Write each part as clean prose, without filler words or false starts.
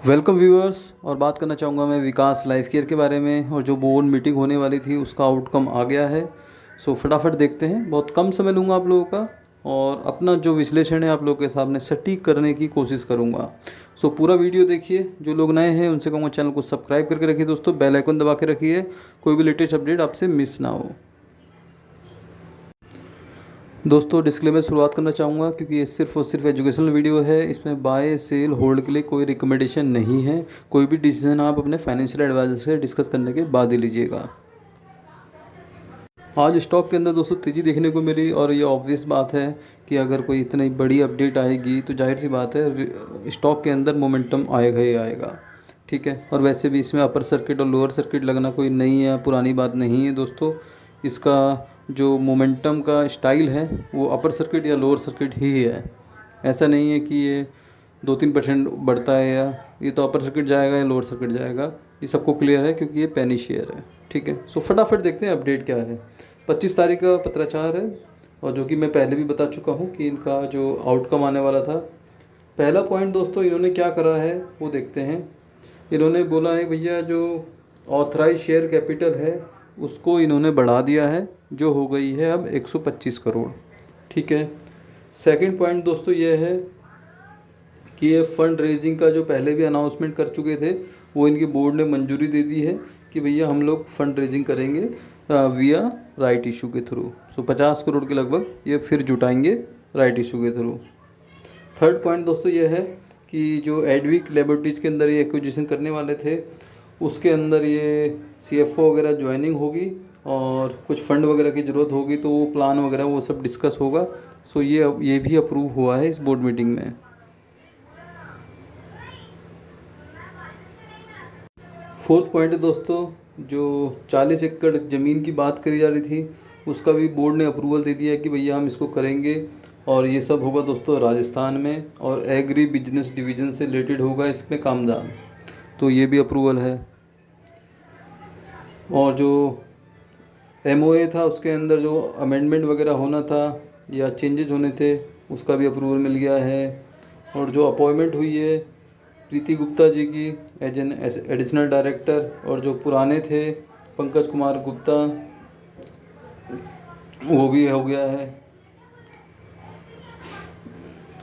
Welcome viewers. और बात करना चाहूँगा मैं विकास लाइफ केयर के बारे में, और जो बोर्ड मीटिंग होने वाली थी उसका आउटकम आ गया है। सो फटाफट देखते हैं, बहुत कम समय लूँगा आप लोगों का, और अपना जो विश्लेषण है आप लोगों के सामने सटीक करने की कोशिश करूँगा। सो पूरा वीडियो देखिए। जो लोग नए हैं उनसे कहूँगा चैनल को सब्सक्राइब करके रखिए दोस्तों, बेल आइकन दबा के रखिए, कोई भी लेटेस्ट अपडेट आपसे मिस ना हो। दोस्तों डिस्क्लेमर शुरुआत करना चाहूँगा क्योंकि ये सिर्फ और सिर्फ एजुकेशनल वीडियो है। इसमें बाय सेल होल्ड के लिए कोई रिकमेंडेशन नहीं है। कोई भी डिसीजन आप अपने फाइनेंशियल एडवाइजर से डिस्कस करने के बाद ही लीजिएगा। आज स्टॉक के अंदर दोस्तों तेज़ी देखने को मिली, और ये ऑब्वियस बात है कि अगर कोई इतनी बड़ी अपडेट आएगी तो जाहिर सी बात है स्टॉक के अंदर मोमेंटम आएगा ही आएगा। ठीक है, और वैसे भी इसमें अपर सर्किट और लोअर सर्किट लगना कोई नई या पुरानी बात नहीं है दोस्तों। इसका जो मोमेंटम का स्टाइल है वो अपर सर्किट या लोअर सर्किट ही है। ऐसा नहीं है कि ये 2-3% बढ़ता है या ये तो अपर सर्किट जाएगा या लोअर सर्किट जाएगा। ये सबको क्लियर है क्योंकि ये पेनी शेयर है। ठीक है, सो फटाफट देखते हैं अपडेट क्या है। 25 तारीख का पत्राचार है, और जो कि मैं पहले भी बता चुका हूँ कि इनका जो आउटकम आने वाला था। पहला पॉइंट दोस्तों इन्होंने क्या करा है वो देखते हैं। इन्होंने बोला है भैया जो ऑथराइज शेयर कैपिटल है उसको इन्होंने बढ़ा दिया है, जो हो गई है अब 125 करोड़। ठीक है, सेकंड पॉइंट दोस्तों ये है कि ये फंड रेजिंग का जो पहले भी अनाउंसमेंट कर चुके थे वो इनकी बोर्ड ने मंजूरी दे दी है कि भैया हम लोग फंड रेजिंग करेंगे विया राइट इशू के थ्रू। सो 50 करोड़ के लगभग ये फिर जुटाएंगे राइट इशू के थ्रू। थर्ड पॉइंट दोस्तों ये है कि जो एडविक लेबोरेटरीज के अंदर ये एक्विजिशन करने वाले थे उसके अंदर ये CFO वगैरह ज्वाइनिंग होगी, और कुछ फंड वगैरह की ज़रूरत होगी तो वो प्लान वगैरह वो सब डिस्कस होगा। सो ये भी अप्रूव हुआ है इस बोर्ड मीटिंग में। फोर्थ पॉइंट है दोस्तों, जो 40 एकड़ ज़मीन की बात करी जा रही थी उसका भी बोर्ड ने अप्रूवल दे दिया है कि भैया हम इसको करेंगे, और ये सब होगा दोस्तों राजस्थान में, और एग्री बिजनेस डिवीज़न से रिलेटेड होगा इसमें कामधाम। तो ये भी अप्रूवल है। और जो MOA था उसके अंदर जो अमेंडमेंट वगैरह होना था या चेंजेज होने थे उसका भी अप्रूवल मिल गया है। और जो अपॉइंटमेंट हुई है प्रीति गुप्ता जी की एज एन एडिशनल डायरेक्टर, और जो पुराने थे पंकज कुमार गुप्ता वो भी हो गया है।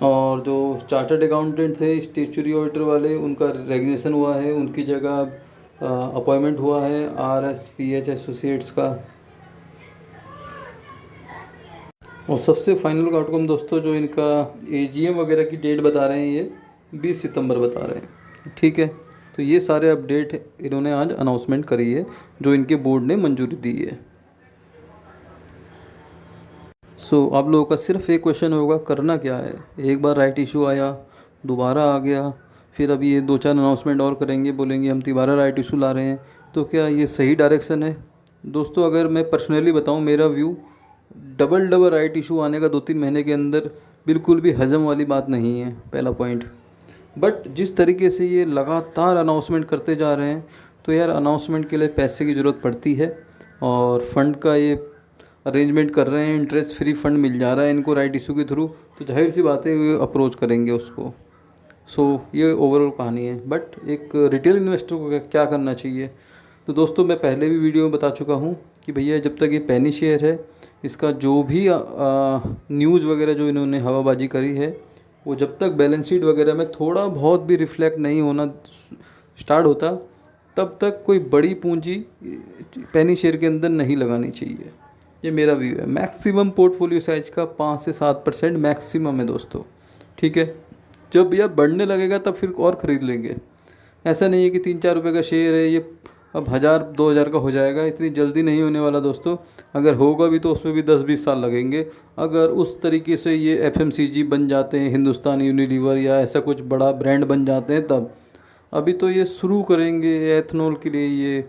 और जो चार्टर्ड अकाउंटेंट थे स्टेचुरी ऑडिटर वाले उनका रेजिग्नेशन हुआ है, उनकी जगह अपॉइंटमेंट हुआ है RSPH एसोसिएट्स का। और सबसे फाइनल का आउटकम दोस्तों जो इनका AGM वगैरह की डेट बता रहे हैं ये 20 सितंबर बता रहे हैं। ठीक है, तो ये सारे अपडेट इन्होंने आज अनाउंसमेंट करी है जो इनके बोर्ड ने मंजूरी दी है। सो आप लोगों का सिर्फ एक क्वेश्चन होगा करना क्या है। एक बार राइट इशू आया, दोबारा आ गया, फिर अभी ये 2-4 अनाउंसमेंट और करेंगे, बोलेंगे हम दोबारा राइट इशू ला रहे हैं, तो क्या ये सही डायरेक्शन है? दोस्तों अगर मैं पर्सनली बताऊं मेरा व्यू, डबल राइट इशू आने का 2-3 महीने के अंदर बिल्कुल भी हजम वाली बात नहीं है, पहला पॉइंट। बट जिस तरीके से ये लगातार अनाउंसमेंट करते जा रहे हैं तो यार अनाउंसमेंट के लिए पैसे की ज़रूरत पड़ती है, और फंड का ये अरेंजमेंट कर रहे हैं, इंटरेस्ट फ्री फंड मिल जा रहा है इनको राइट इशू के थ्रू, तो जाहिर सी बात है ये अप्रोच करेंगे उसको। सो ये ओवरऑल कहानी है। बट एक रिटेल इन्वेस्टर को क्या करना चाहिए? तो दोस्तों मैं पहले भी वीडियो में बता चुका हूँ कि भैया जब तक ये पेनी शेयर है इसका जो भी न्यूज़ वगैरह जो इन्होंने हवाबाजी करी है वो जब तक बैलेंस शीट वगैरह में थोड़ा बहुत भी रिफ्लेक्ट नहीं होना स्टार्ट होता तब तक कोई बड़ी पूंजी पेनी शेयर के अंदर नहीं लगानी चाहिए। ये मेरा व्यू है। मैक्सिमम पोर्टफोलियो साइज का 5 से 7% मैक्सिमम है दोस्तों। ठीक है, जब यह बढ़ने लगेगा तब फिर और ख़रीद लेंगे। ऐसा नहीं है कि 3-4 रुपये का शेयर है ये अब 1000-2000 का हो जाएगा, इतनी जल्दी नहीं होने वाला दोस्तों। अगर होगा भी तो उसमें भी 10-20 साल लगेंगे। अगर उस तरीके से ये FMCG बन जाते हैं, हिंदुस्तान यूनिलीवर या ऐसा कुछ बड़ा ब्रांड बन जाते हैं तब। अभी तो ये शुरू करेंगे एथनॉल के लिए, ये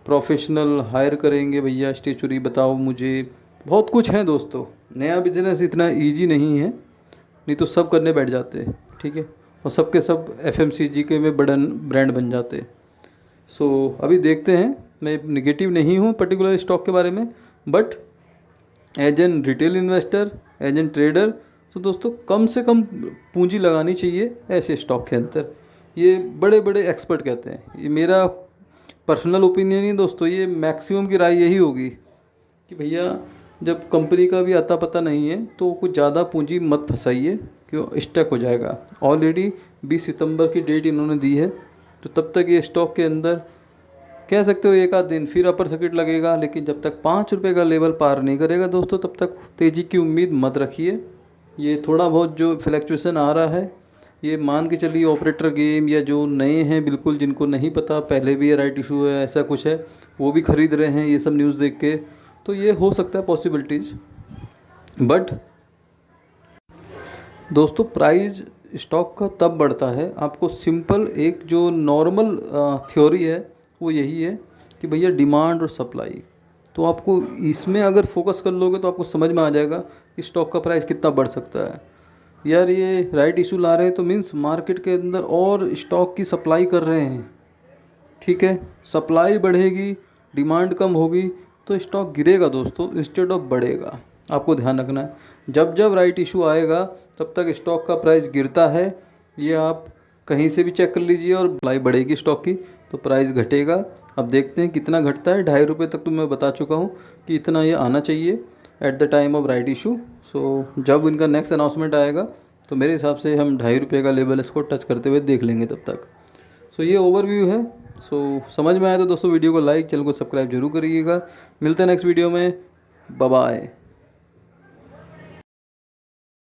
प्रोफेशनल हायर करेंगे भैया स्टेचुरी बताओ मुझे, बहुत कुछ है दोस्तों। नया बिजनेस इतना ईजी नहीं है, नहीं तो सब करने बैठ जाते हैं। ठीक है, और सबके सब FMCG के में बड़ा ब्रांड बन जाते हैं। सो अभी देखते हैं, मैं निगेटिव नहीं हूँ पर्टिकुलर स्टॉक के बारे में, but as an retail investor, as an trader, तो दोस्तों कम से कम पूंजी लगानी चाहिए ऐसे स्टॉक के अंदर। ये बड़े बड़े एक्सपर्ट कहते हैं। ये मेरा पर्सनल ओपिनियन ही दोस्तों, ये मैक्सिमम की राय यही होगी कि भैया जब कंपनी का भी अता पता नहीं है तो कुछ ज़्यादा पूंजी मत फंसाइए, क्यों स्टक हो जाएगा। ऑलरेडी 20 सितंबर की डेट इन्होंने दी है, तो तब तक ये स्टॉक के अंदर कह सकते हो एक आध दिन फिर अपर सर्किट लगेगा, लेकिन जब तक 5 रुपये का लेवल पार नहीं करेगा दोस्तों तब तक तेज़ी की उम्मीद मत रखिए। ये थोड़ा बहुत जो फ्लैक्चुएसन आ रहा है, ये मान के चलिए ऑपरेटर गेम या जो नए हैं बिल्कुल, जिनको नहीं पता पहले भी ये राइट इशू है ऐसा कुछ है, वो भी ख़रीद रहे हैं ये सब न्यूज़ देख के, तो ये हो सकता है पॉसिबिलिटीज़। बट दोस्तों प्राइस स्टॉक का तब बढ़ता है, आपको सिंपल एक जो नॉर्मल थ्योरी है वो यही है कि भैया डिमांड और सप्लाई, तो आपको इसमें अगर फोकस कर लोगे तो आपको समझ में आ जाएगा कि स्टॉक का प्राइस कितना बढ़ सकता है। यार ये राइट इशू ला रहे हैं तो मीन्स मार्केट के अंदर और स्टॉक की सप्लाई कर रहे हैं, ठीक है। सप्लाई बढ़ेगी, डिमांड कम होगी तो स्टॉक गिरेगा दोस्तों, इंस्टेड ऑफ बढ़ेगा। आपको ध्यान रखना है, जब जब राइट इशू आएगा तब तक स्टॉक का प्राइस गिरता है। ये आप कहीं से भी चेक कर लीजिए, और सप्लाई बढ़ेगी स्टॉक की तो प्राइस घटेगा। अब देखते हैं कितना घटता है। 2.5 रुपये तक तो मैं बता चुका हूँ कि इतना ये आना चाहिए at the time of right issue. So जब इनका नेक्स्ट अनाउंसमेंट आएगा तो मेरे हिसाब से हम 2.5 रुपये का लेवल इसको टच करते हुए देख लेंगे तब तक। सो ये ओवरव्यू है। सो समझ में आया तो दोस्तों वीडियो को लाइक, चैनल को सब्सक्राइब जरूर करिएगा। मिलते हैं नेक्स्ट वीडियो में, बाय बाय।